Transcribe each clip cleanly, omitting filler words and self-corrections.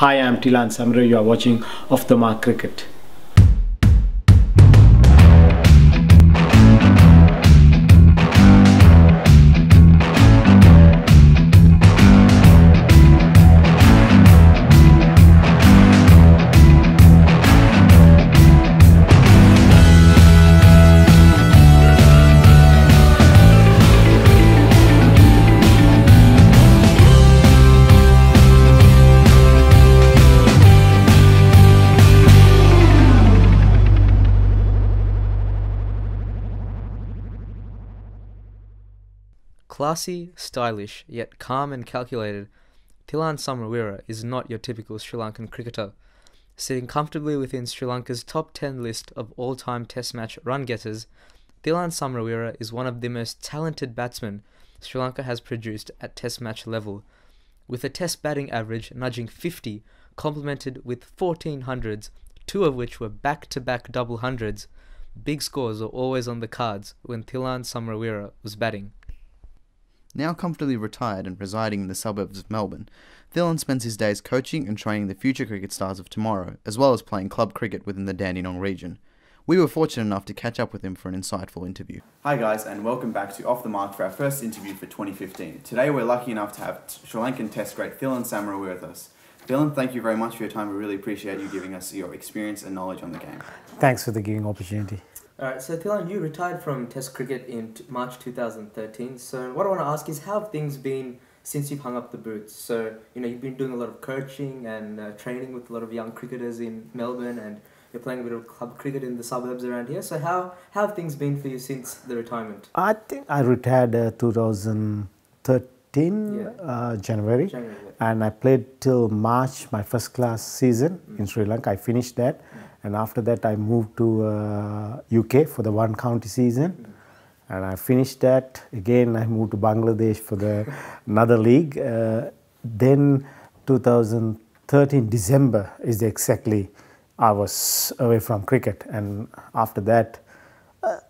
Hi, I'm Tilan Samra. You are watching Off the Mark Cricket. Classy, stylish, yet calm and calculated, Thilan Samrawira is not your typical Sri Lankan cricketer. Sitting comfortably within Sri Lanka's top 10 list of all-time test match run-getters, Thilan Samrawira is one of the most talented batsmen Sri Lanka has produced at test match level. With a test batting average nudging 50, complemented with 14 hundreds, two of which were back-to-back double hundreds, big scores are always on the cards when Thilan Samrawira was batting. Now comfortably retired and residing in the suburbs of Melbourne, Thilan spends his days coaching and training the future cricket stars of tomorrow, as well as playing club cricket within the Dandenong region. We were fortunate enough to catch up with him for an insightful interview. Hi guys, and welcome back to Off the Mark for our first interview for 2015. Today we're lucky enough to have Sri Lankan Test great Thilan Samrawira with us. Thilan, thank you very much for your time. We really appreciate you giving us your experience and knowledge on the game. Thanks for the giving opportunity. Alright, so Thilan, you retired from Test cricket in March 2013. So what I want to ask is, how have things been since you've hung up the boots? So, you've been doing a lot of coaching and training with a lot of young cricketers in Melbourne, and you're playing a bit of club cricket in the suburbs around here. So how have things been for you since the retirement? I think I retired 2013 January, and I played till March, my first class season in Sri Lanka. I finished that. And after that, I moved to UK for the one county season, and I finished that. Again, I moved to Bangladesh for another league. Then 2013 December is exactly I was away from cricket, and after that,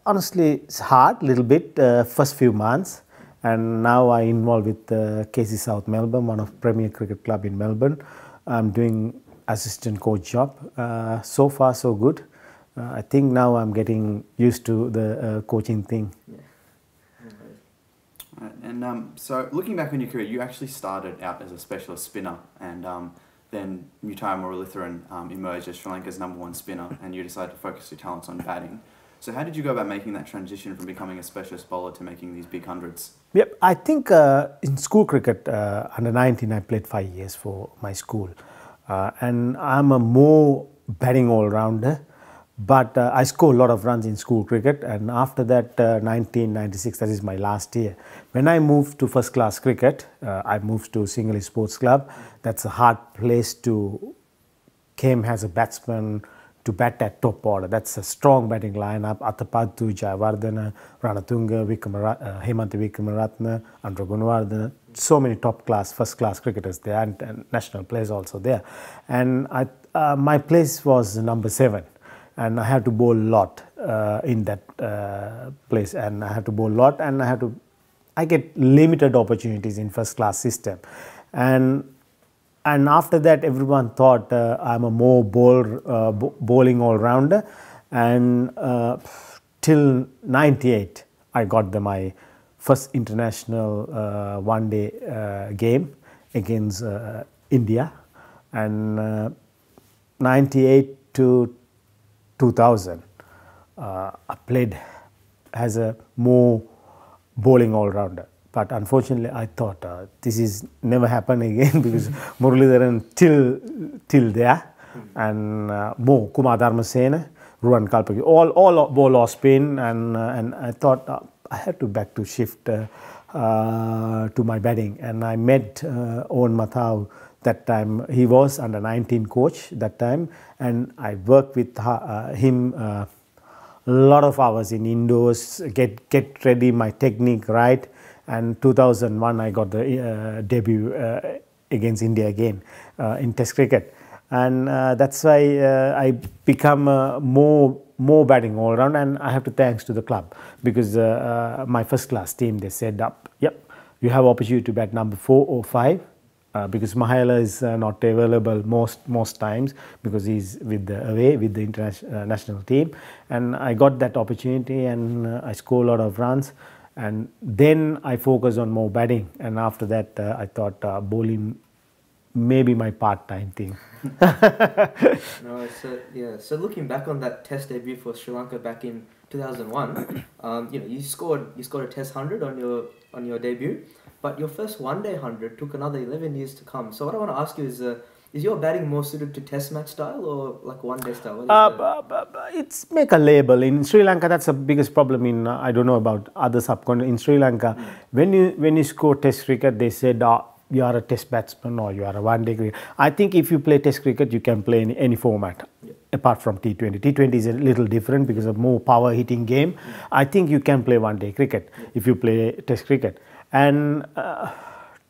honestly, it's hard a little bit first few months. And now I involved with KC South Melbourne, one of premier cricket club in Melbourne. I'm doing assistant coach job. So far so good. I think now I'm getting used to the coaching thing. Right. And so looking back on your career, you actually started out as a specialist spinner, and then Muttiah Muralitharan emerged as Sri Lanka's #1 spinner, and you decided to focus your talents on batting. So how did you go about making that transition from becoming a specialist bowler to making these big hundreds? Yep, I think in school cricket, under 19, I played 5 years for my school. And I'm a more batting all-rounder, but I scored a lot of runs in school cricket, and after that 1996, that is my last year. When I moved to first class cricket, I moved to Sinhalese Sports Club. That's a hard place to came as a batsman to bat at top order. That's a strong batting lineup. Athapattu, Jayawardena, Ranatunga, Hemanta Wickramaratne, Andra Gunawardena. So many top class, first class cricketers there, and national players also there. And my place was number 7, and I had to bowl a lot in that place, and I had to bowl a lot, and I get limited opportunities in first class system. And after that, everyone thought I'm a more bowling all-rounder, and till 98, I got my first international one-day game against India, and 98 to 2000, I played as a more bowling all-rounder. But unfortunately, I thought this is never happen again because Muralitharan till there, and more Kumar Dharmasena, Ruwan Kalpagi, all bowl or spin, and I thought I had to back to shift to my batting, and I met Owen Mathau that time. He was under 19 coach that time, and I worked with him a lot of hours in indoors, get ready, my technique right. And 2001, I got the debut against India again in Test cricket, and that's why I become more batting all around. And I have to thanks to the club, because my first class team, they said, "Yep, you have opportunity to bat number 4 or 5. because Mahela is not available most times because he's with the away with the international national team, and I got that opportunity and I scored a lot of runs, and then I focused on more batting, and after that I thought bowling may be my part-time thing. No, so looking back on that Test debut for Sri Lanka back in 2001, you scored a Test 100 on your debut, but your first one-day 100 took another 11 years to come. So what I want to ask you is your batting more suited to Test match style or like one-day style? It's make a label in Sri Lanka. That's the biggest problem in I don't know about other subcontinent. In Sri Lanka, when you score Test cricket, they said you are a Test batsman or you are a one-day cricket. I think if you play Test cricket, you can play in any format. Apart from T20. T20 is a little different because of more power hitting game. I think you can play one-day cricket if you play Test cricket. And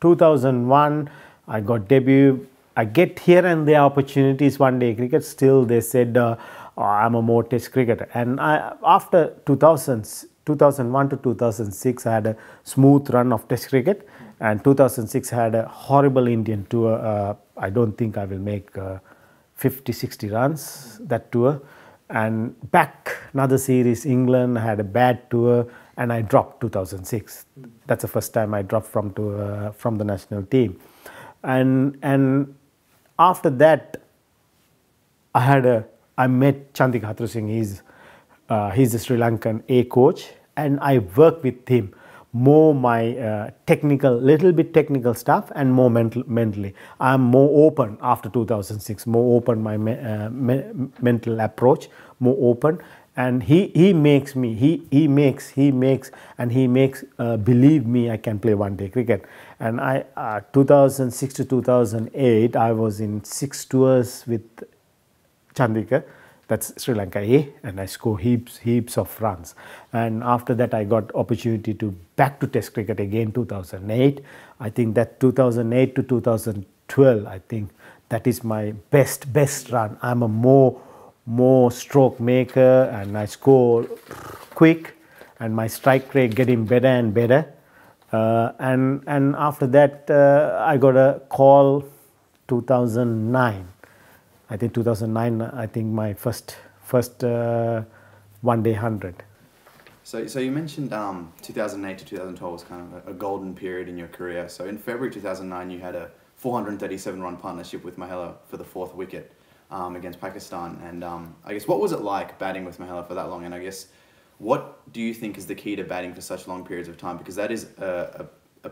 2001, I got debut. I get here and there opportunities one-day cricket. Still, they said I'm a more Test cricketer. And after 2001 to 2006, I had a smooth run of Test cricket. And 2006 I had a horrible Indian tour. I don't think I will make 50-60 runs that tour, and back another series England. I had a bad tour and I dropped 2006. That's the first time I dropped from the national team, and after that I met Chandika Hathrusingh. He's a Sri Lankan A coach, and I worked with him more my little bit technical stuff and more mentally. I'm more open after 2006, more open my mental approach, more open, and he makes believe me I can play one-day cricket. And 2006 to 2008 I was in 6 tours with Chandika. That's Sri Lanka A, and I score heaps of runs. And after that, I got opportunity to back to Test cricket again 2008. I think that 2008 to 2012, I think that is my best run. I'm a more stroke maker, and I score quick, and my strike rate getting better and better. And after that, I got a call 2009. I think 2009, I think my first one-day 100. So you mentioned 2008 to 2012 was kind of a golden period in your career. So in February 2009, you had a 437-run partnership with Mahela for the 4th wicket against Pakistan. And I guess what was it like batting with Mahela for that long? And I guess what do you think is the key to batting for such long periods of time? Because that is a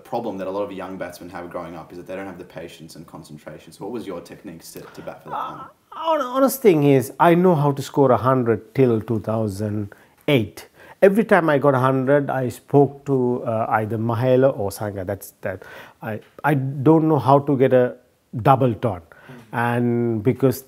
problem that a lot of young batsmen have growing up, is that they don't have the patience and concentration. So what was your techniques to bat for that long? Honest thing is, I know how to score 100 till 2008. Every time I got 100, I spoke to either Mahela or Sangha. I don't know how to get a double ton, and because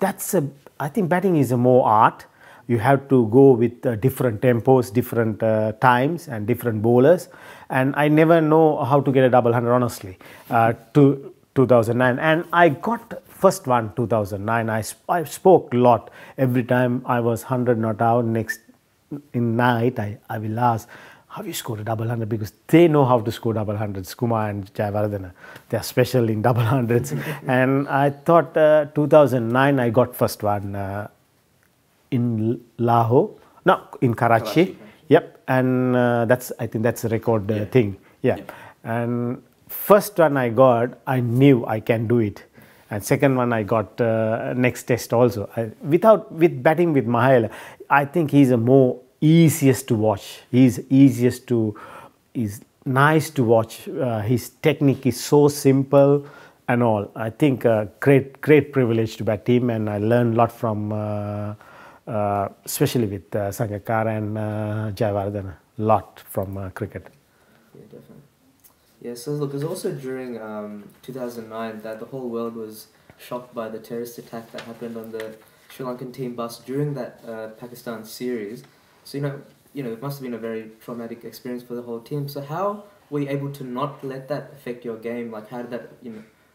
I think batting is a more art. You have to go with different tempos, different times, and different bowlers. And I never know how to get a double 100, honestly. To 2009, and I got first one 2009. I spoke a lot every time I was 100 not out. Next in night, I will ask, how you scored a double 100? Because they know how to score double 100s. Kumar and Jayawardena, they are special in double 100s. And I thought 2009 I got first one. In Lahore, no, in Karachi. Yep, and I think that's a record thing. Yeah. And first one I got, I knew I can do it. And second one I got next test also. With batting with Mahela, I think he's a more easiest to watch. He's nice to watch. His technique is so simple and all. I think great privilege to bat him, and I learned a lot from. Especially with Sangakkara and Jayawardena, a lot from cricket. Yeah, definitely. Yeah, so look, it was also during 2009 that the whole world was shocked by the terrorist attack that happened on the Sri Lankan team bus during that Pakistan series. So, it must have been a very traumatic experience for the whole team. So how were you able to not let that affect your game? Like, how did that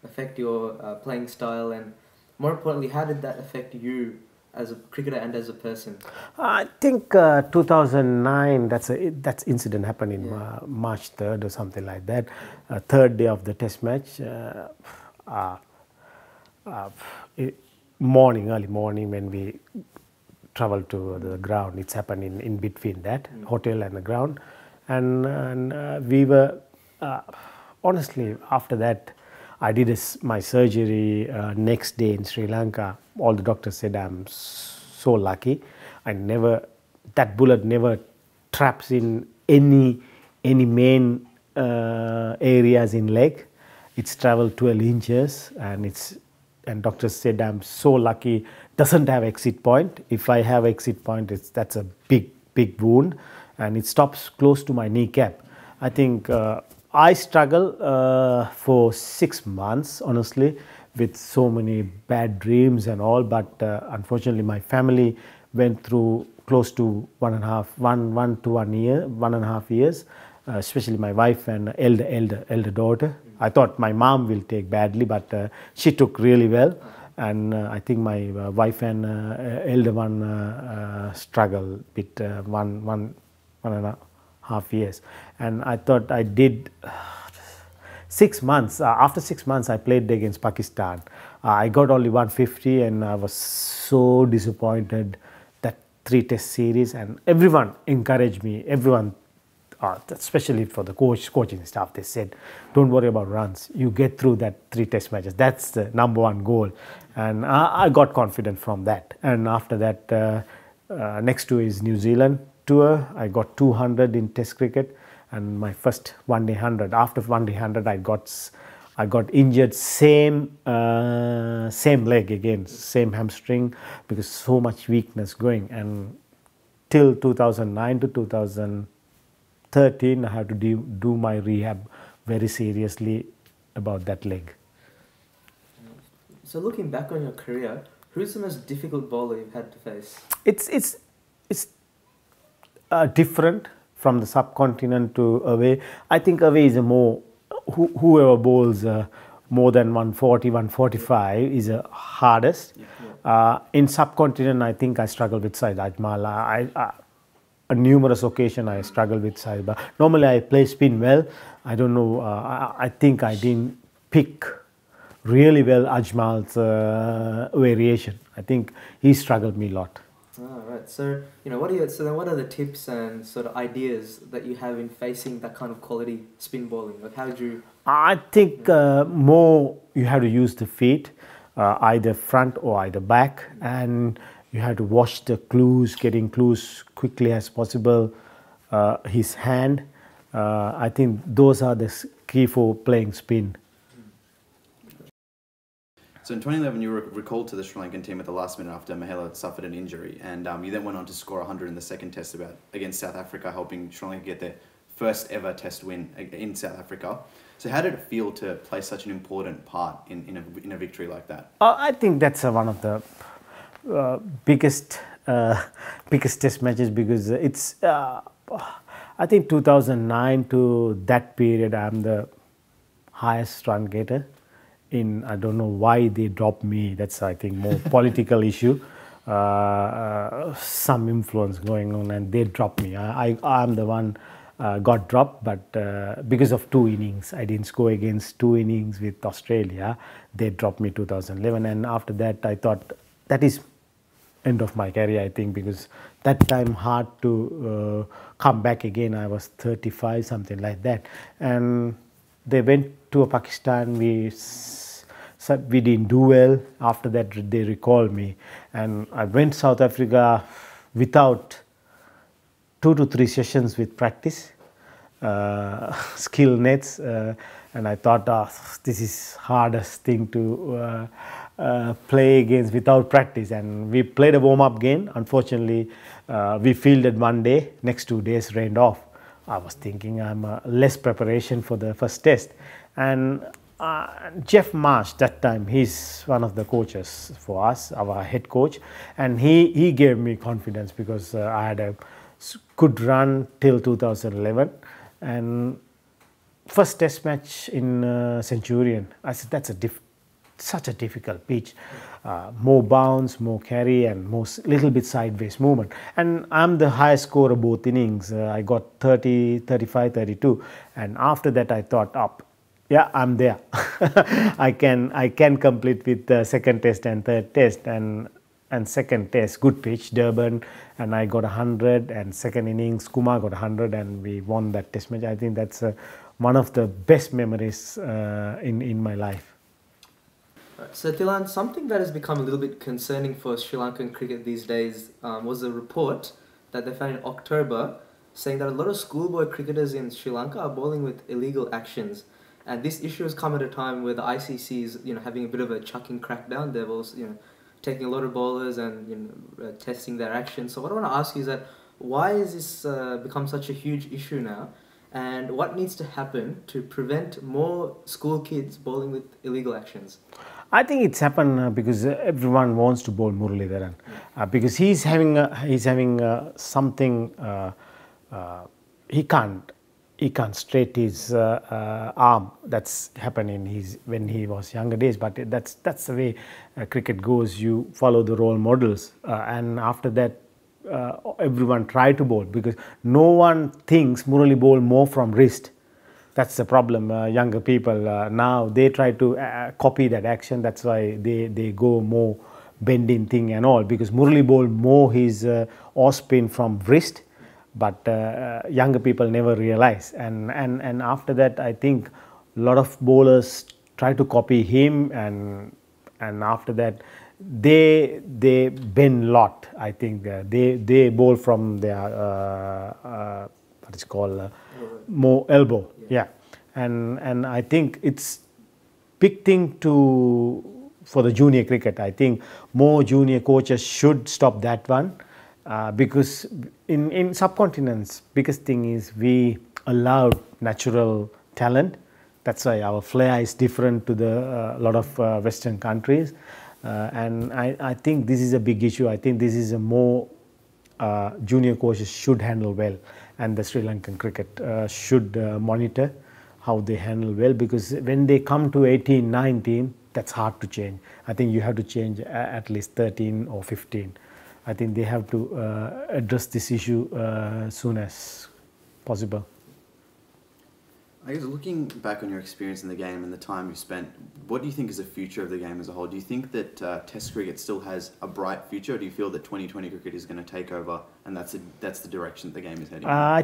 affect your playing style? And more importantly, how did that affect you as a cricketer and as a person? I think 2009, that's incident happened in March 3rd or something like that. Third day of the test match. early morning when we travel to the ground. It's happened in between that hotel and the ground. And we were, honestly, after that, I did my surgery next day in Sri Lanka. All the doctors said I'm so lucky. That bullet never traps in any main areas in leg. It's traveled 12 inches and doctors said I'm so lucky. Doesn't have exit point. If I have exit point, that's a big wound, and it stops close to my kneecap. I think I struggle for 6 months, honestly, with so many bad dreams and all. But unfortunately, my family went through close to 1.5 years, especially my wife and elder daughter. I thought my mom will take badly, but she took really well. And I think my wife and elder one struggled with 1.5 years. And I thought I did 6 months. After 6 months, I played against Pakistan. I got only 150, and I was so disappointed. That 3-test series, and everyone encouraged me. Everyone, especially for the coaching staff, they said, "Don't worry about runs. You get through that 3-test matches. That's the number one goal." And I got confident from that. And after that, next to is New Zealand tour. I got 200 in Test cricket, and my first one-day 100. After one-day 100, I got injured same leg again, same hamstring, because so much weakness going. And till 2009 to 2013, I had to do my rehab very seriously about that leg. So looking back on your career, who's the most difficult bowler you've had to face? It's different from the subcontinent to away. I think away is a more, whoever bowls more than 140, 145 is the hardest. In subcontinent, I think I struggle with Saeed Ajmal. On numerous occasions, I struggle with Saeed. But normally, I play spin well. I don't know. I think I didn't pick really well Ajmal's variation. I think he struggled me a lot. Right. So what are the tips and sort of ideas that you have in facing that kind of quality spin bowling? Like, how did you? I think more you have to use the feet, either front or either back, and you have to watch the clues, getting clues quickly as possible. His hand. I think those are the key for playing spin. So in 2011, you were recalled to the Sri Lankan team at the last minute after Mahela suffered an injury, and you then went on to score 100 in the second test against South Africa, helping Sri Lanka get their first ever test win in South Africa. So how did it feel to play such an important part in a victory like that? I think that's one of the biggest test matches, because it's I think 2009 to that period, I'm the highest run getter. I don't know why they dropped me. That's, I think, more political issue. Some influence going on, and they dropped me. I'm the one got dropped, but because of 2 innings, I didn't score against 2 innings with Australia. They dropped me 2011, and after that, I thought that is end of my career. I think, because that time hard to come back again. I was 35, something like that, and they went to Pakistan. We didn't do well. After that, they recalled me, and I went South Africa without 2 to 3 sessions with practice, skill nets, and I thought, this is hardest thing to play against without practice. And we played a warm-up game. Unfortunately, we fielded one day. Next 2 days rained off. I was thinking I'm less preparation for the first test. And Jeff Marsh, that time, he's one of the coaches for us, our head coach, and he gave me confidence, because I had a good run till 2011. And first test match in Centurion, I said, that's such a difficult pitch. More bounce, more carry, and little bit sideways movement. And I'm the highest scorer both innings. I got 30, 35, 32. And after that, I thought, yeah, I'm there. I can complete with the second test and third test, and second test good pitch Durban, and I got 100, and second innings Kumar got 100, and we won that test match. I think that's one of the best memories in my life. So Thilan, something that has become a little bit concerning for Sri Lankan cricket these days was a report that they found in October saying that a lot of schoolboy cricketers in Sri Lanka are bowling with illegal actions. And this issue has come at a time where the ICC is, having a bit of a chucking crackdown. They're also, taking a lot of bowlers and testing their actions. So what I want to ask you is that why has this become such a huge issue now? And what needs to happen to prevent more school kids bowling with illegal actions? I think it's happened because everyone wants to bowl Muralidharan because he's having something he can't straight his arm. That's happened in when he was younger days. But that's the way cricket goes. You follow the role models, and after that, everyone try to bowl because no one thinks Murali bowl more from wrist. That's the problem. Younger people now they try to copy that action. That's why they go more bending thing and all because Murali bowl more his off spin from wrist, but younger people never realize. And after that, I think a lot of bowlers try to copy him, and after that they bend a lot. I think they bowl from their what is called more elbow. Yeah. And I think it's big thing for the junior cricket. I think more junior coaches should stop that one because in subcontinents, biggest thing is we allow natural talent. That's why our flair is different to the lot of Western countries. And I think this is a big issue. I think this is a more junior coaches should handle well, and the Sri Lankan cricket should monitor how they handle well, because when they come to 18, 19, that's hard to change. I think you have to change at least 13 or 15. I think they have to address this issue soon as possible. I guess looking back on your experience in the game and the time you spent, what do you think is the future of the game as a whole? Do you think that Test cricket still has a bright future, or do you feel that 2020 cricket is going to take over and that's the direction that the game is heading? I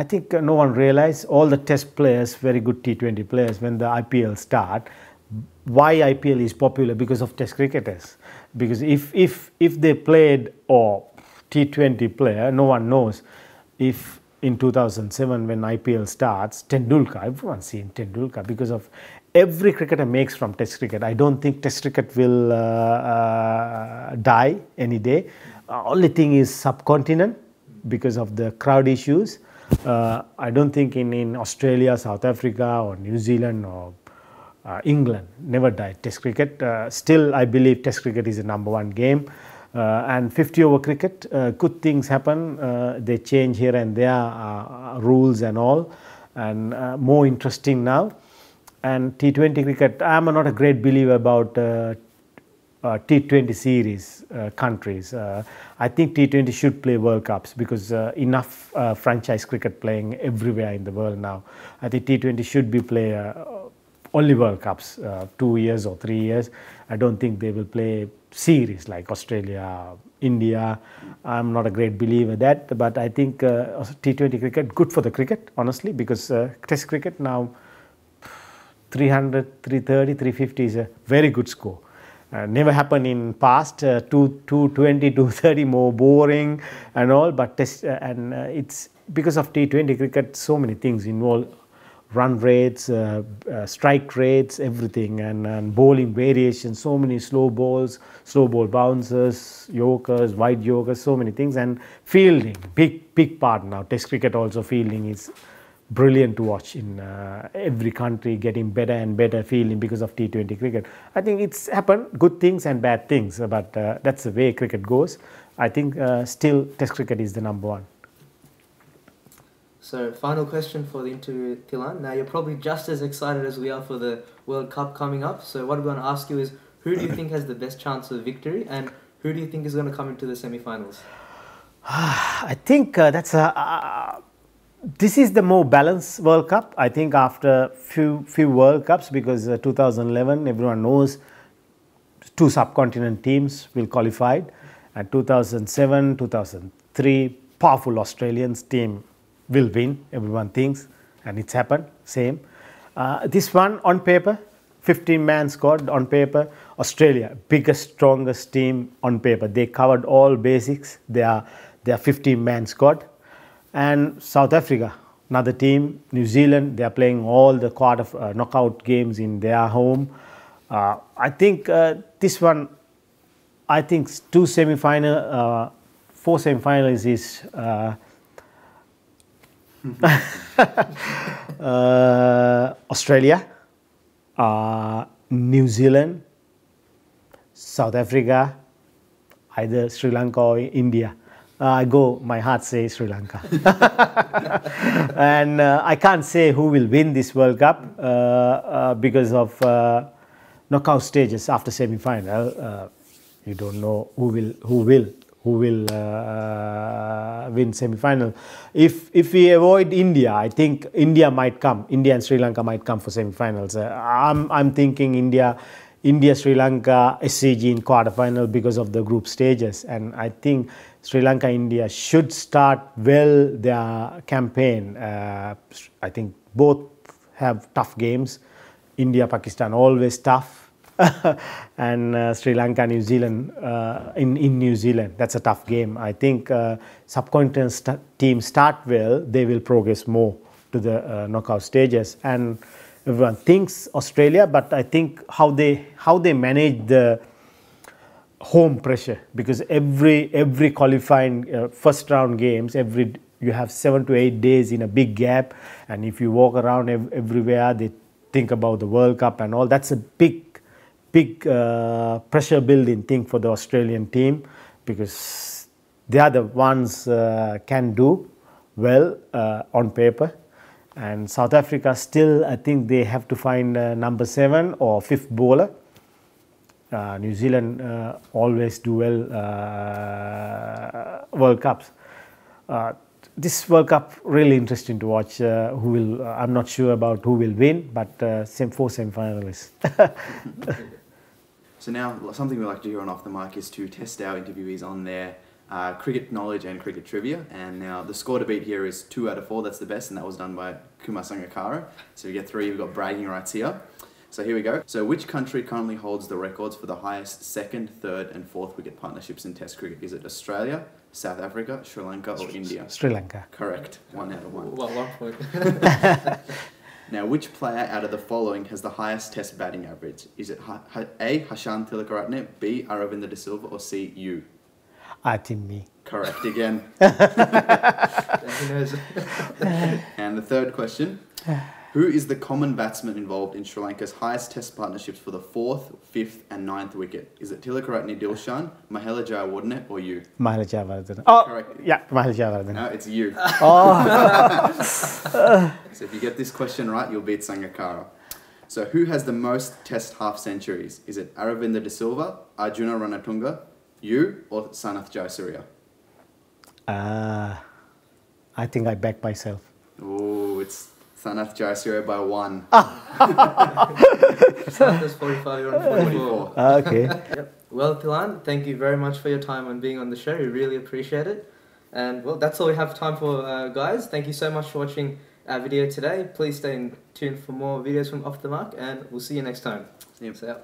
think no one realized all the Test players, very good T20 players, when the IPL start. Why IPL is popular? Because of Test cricketers. Because if they played or T20 player, no one knows if. In 2007, when IPL starts, Tendulkar, everyone's seen Tendulkar because of every cricketer makes from Test cricket. I don't think Test cricket will die any day. Only thing is subcontinent because of the crowd issues. I don't think in Australia, South Africa, or New Zealand or England never died Test cricket. Still, I believe Test cricket is the #1 game. And 50-over cricket, good things happen. They change here and there, rules and all, and more interesting now. And T20 cricket, I'm not a great believer about T20 series countries. I think T20 should play World Cups because enough franchise cricket playing everywhere in the world now. I think T20 should be play only World Cups, 2 years or 3 years. I don't think they will play series like Australia, India. I'm not a great believer that, but I think T20 cricket good for the cricket, honestly, because Test cricket now 300, 330, 350 is a very good score. Never happened in past 220, 230 more boring and all, but Test and it's because of T20 cricket so many things involved. Run rates, strike rates, everything, and bowling variations, so many slow balls, slow ball bouncers, yorkers, wide yorkers, so many things, and fielding, big part now. Test cricket also fielding is brilliant to watch in every country, getting better and better fielding because of T20 cricket. I think it's happened, good things and bad things, but that's the way cricket goes. I think still Test cricket is the #1. So, final question for the interview, Thilan. Now, you're probably just as excited as we are for the World Cup coming up. So, what we're going to ask you is, who do you think has the best chance of victory, and who do you think is going to come into the semi-finals? I think that's a This is the more balanced World Cup. I think after few World Cups, because 2011 everyone knows 2 subcontinent teams will qualified, and 2007, 2003 powerful Australians team will win. Everyone thinks, and it's happened. Same. This one on paper, 15-man squad on paper. Australia, biggest, strongest team on paper. They covered all basics. They are 15-man squad. And South Africa, another team. New Zealand, they are playing all the knockout games in their home. I think this one, I think 2 semi-final, 4 semi-finals is Australia, New Zealand, South Africa, either Sri Lanka or India. My heart says Sri Lanka. And I can't say who will win this World Cup because of knockout stages after semi-final. You don't know who will win semi-final. If we avoid India, I think India might come. India and Sri Lanka might come for semi-finals. I'm thinking India, Sri Lanka, SCG in quarter-final because of the group stages, and I think Sri Lanka, India should start well their campaign. I think both have tough games. India, Pakistan always tough, and Sri Lanka, New Zealand in New Zealand, that's a tough game. I think subcontinent teams start well, they will progress more to the knockout stages. And everyone thinks Australia, but I think how they manage the home pressure, because every qualifying first round games, you have 7 to 8 days in a big gap, and if you walk around everywhere, they think about the World Cup and all. That's a big pressure building thing for the Australian team, because they are the ones can do well on paper. And South Africa still, I think they have to find number 7 or 5th bowler. New Zealand always do well World Cups. This World Cup really interesting to watch. I'm not sure about who will win, but 4 semi-finalists. So now, something we like to do on Off the Mic is to test our interviewees on their cricket knowledge and cricket trivia. And now the score to beat here is 2 out of 4. That's the best, and that was done by Kumar Sangakkara. So you get 3. You've got bragging rights here. So here we go. So which country currently holds the records for the highest 2nd, 3rd and 4th wicket partnerships in Test cricket? Is it Australia, South Africa, Sri Lanka or India? Sri Lanka. Correct. 1 out of 1. Well, 1 point. Now, which player out of the following has the highest Test batting average? Is it A. Hashan Tilakaratne, B. Aravinda de Silva or C. You? I think me. Correct again. Who knows? And the third question. Who is the common batsman involved in Sri Lanka's highest Test partnerships for the 4th, 5th and 9th wicket? Is it Tilakaratne Dilshan, Mahela Jayawardene or you? Mahela Jayawardene. Oh, correct. Yeah, Mahela Jayawardene. No, it's you. Oh. So if you get this question right, you'll beat Sangakkara. So who has the most Test half centuries? Is it Aravinda de Silva, Arjuna Ranatunga, you or Sanath Jayasuriya? I think I back myself. Oh, it's Sanath Jayasuriya by 1. Sanath 45, you're on 44. Okay. Yep. Well, Tilan, thank you very much for your time and being on the show. We really appreciate it. And well, that's all we have time for, guys. Thank you so much for watching our video today. Please stay tuned for more videos from Off the Mark, and we'll see you next time. See you. So, yeah.